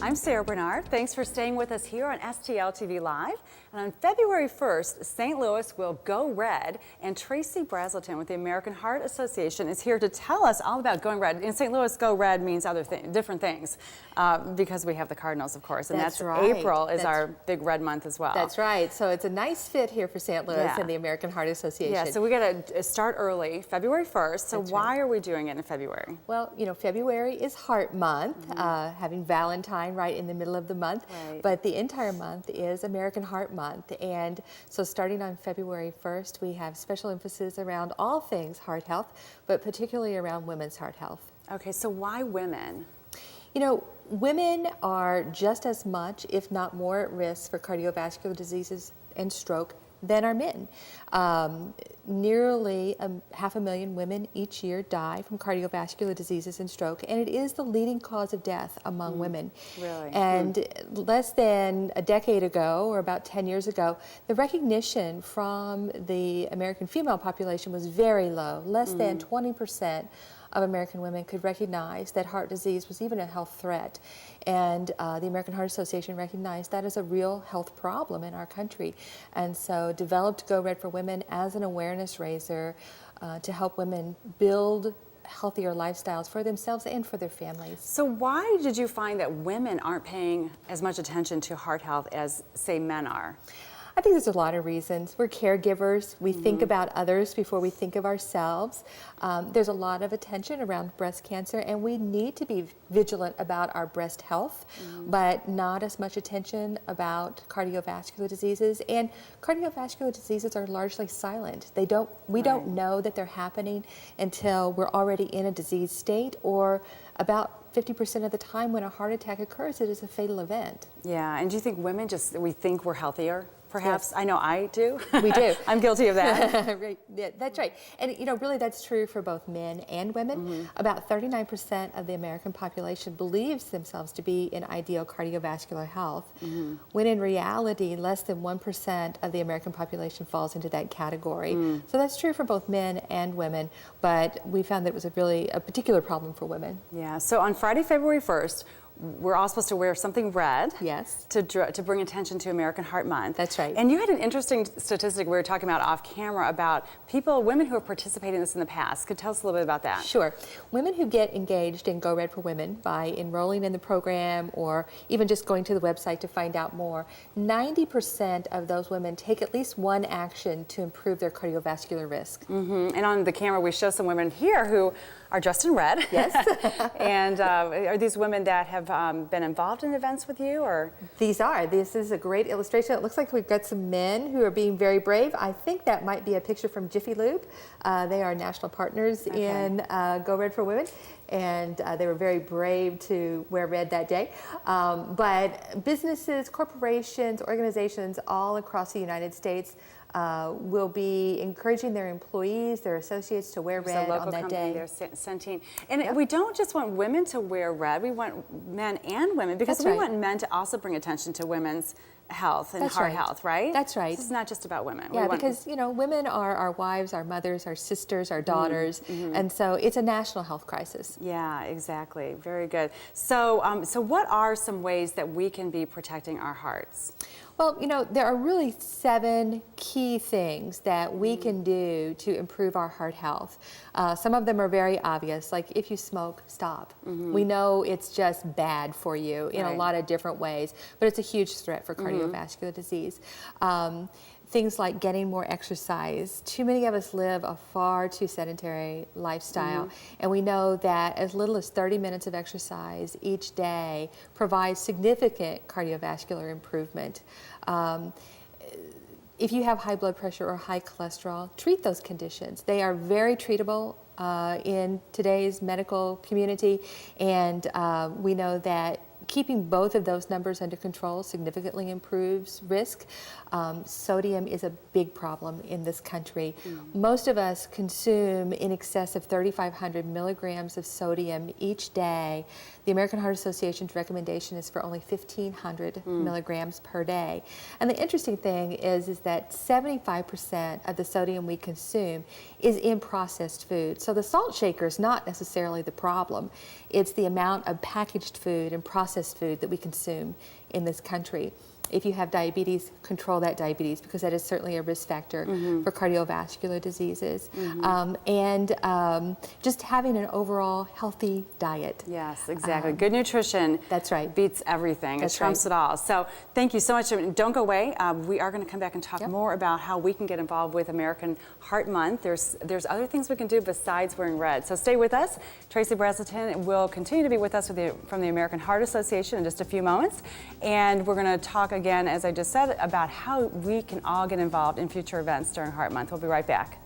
I'm Sarah Bernard. Thanks for staying with us here on STL TV Live. And on February 1st, St. Louis will go red, and Tracy Brazelton with the American Heart Association is here to tell us all about going red. In St. Louis, go red means different things because we have the Cardinals, of course, and that's right. April is our big red month as well. That's right. So it's a nice fit here for St. Louis and the American Heart Association. Yeah, so we got to start early, February 1st. So why are we doing it in February? Well, you know, February is Heart Month, having Valentine right in the middle of the month, but the entire month is American Heart Month. And so starting on February 1st, we have special emphasis around all things heart health, but particularly around women's heart health. Okay, so why women? You know, women are just as much, if not more, at risk for cardiovascular diseases and stroke than are men. Nearly 500,000 women each year die from cardiovascular diseases and stroke, and it is the leading cause of death among women. Really? And less than a decade ago, or about 10 years ago, the recognition from the American female population was very low. Less than 20% of American women could recognize that heart disease was even a health threat. And the American Heart Association recognized that as a real health problem in our country. And so developed Go Red for Women as an awareness raiser to help women build healthier lifestyles for themselves and for their families. So why did you find that women aren't paying as much attention to heart health as, say, men are? I think there's a lot of reasons. We're caregivers. We think about others before we think of ourselves. There's a lot of attention around breast cancer, and we need to be vigilant about our breast health, but not as much attention about cardiovascular diseases. And cardiovascular diseases are largely silent. We don't know that they're happening until we're already in a disease state, or about 50% of the time when a heart attack occurs, it is a fatal event. Yeah, and do you think women we think we're healthier? Perhaps. Yes. I know I do. We do. I'm guilty of that. Right. Yeah, that's right. And you know, really that's true for both men and women. About 39% of the American population believes themselves to be in ideal cardiovascular health, when in reality less than 1% of the American population falls into that category. So that's true for both men and women, but we found that it was a particular problem for women. Yeah, so on Friday, February 1st, we're all supposed to wear something red. Yes. To bring attention to American Heart Month. That's right. And you had an interesting statistic we were talking about off camera about women who have participated in this in the past. Could you tell us a little bit about that? Sure. Women who get engaged in Go Red for Women by enrolling in the program or even just going to the website to find out more, 90% of those women take at least one action to improve their cardiovascular risk. And on the camera we show some women here who are dressed in red. Yes. And are these women that have been involved in events with you, or? This is a great illustration. It looks like we've got some men who are being very brave. I think that might be a picture from Jiffy Lube. They are national partners in Go Red for Women, and they were very brave to wear red that day. But businesses, corporations, organizations all across the United States will be encouraging their employees, their associates to wear red on that day. They're sending. And we don't just want women to wear red, we want men and women, because we want men to also bring attention to women's health and heart health, right? That's right. This is not just about women. Yeah, because you know, women are our wives, our mothers, our sisters, our daughters, and so it's a national health crisis. Yeah, exactly. Very good. So, so what are some ways that we can be protecting our hearts? Well, you know, there are really 7 key things that we can do to improve our heart health. Some of them are very obvious, like if you smoke, stop. We know it's just bad for you in a lot of different ways, but it's a huge threat for cardiovascular disease. Things like getting more exercise. Too many of us live a far too sedentary lifestyle, and we know that as little as 30 minutes of exercise each day provides significant cardiovascular improvement. If you have high blood pressure or high cholesterol, treat those conditions. They are very treatable in today's medical community, and we know that keeping both of those numbers under control significantly improves risk. Sodium is a big problem in this country. Most of us consume in excess of 3,500 milligrams of sodium each day. The American Heart Association's recommendation is for only 1,500 milligrams per day. And the interesting thing is that 75% of the sodium we consume is in processed food. So the salt shaker is not necessarily the problem. It's the amount of packaged food and processed processed food that we consume in this country. If you have diabetes, control that diabetes, because that is certainly a risk factor for cardiovascular diseases. Just having an overall healthy diet. Yes, exactly. Good nutrition. That's right. Beats everything. That's it trumps right. it all. So thank you so much. Don't go away. We are going to come back and talk more about how we can get involved with American Heart Month. There's other things we can do besides wearing red. So stay with us. Tracy Brazelton will continue to be with us from the American Heart Association in just a few moments. And we're going to talk again, as I just said, about how we can all get involved in future events during Heart Month. We'll be right back.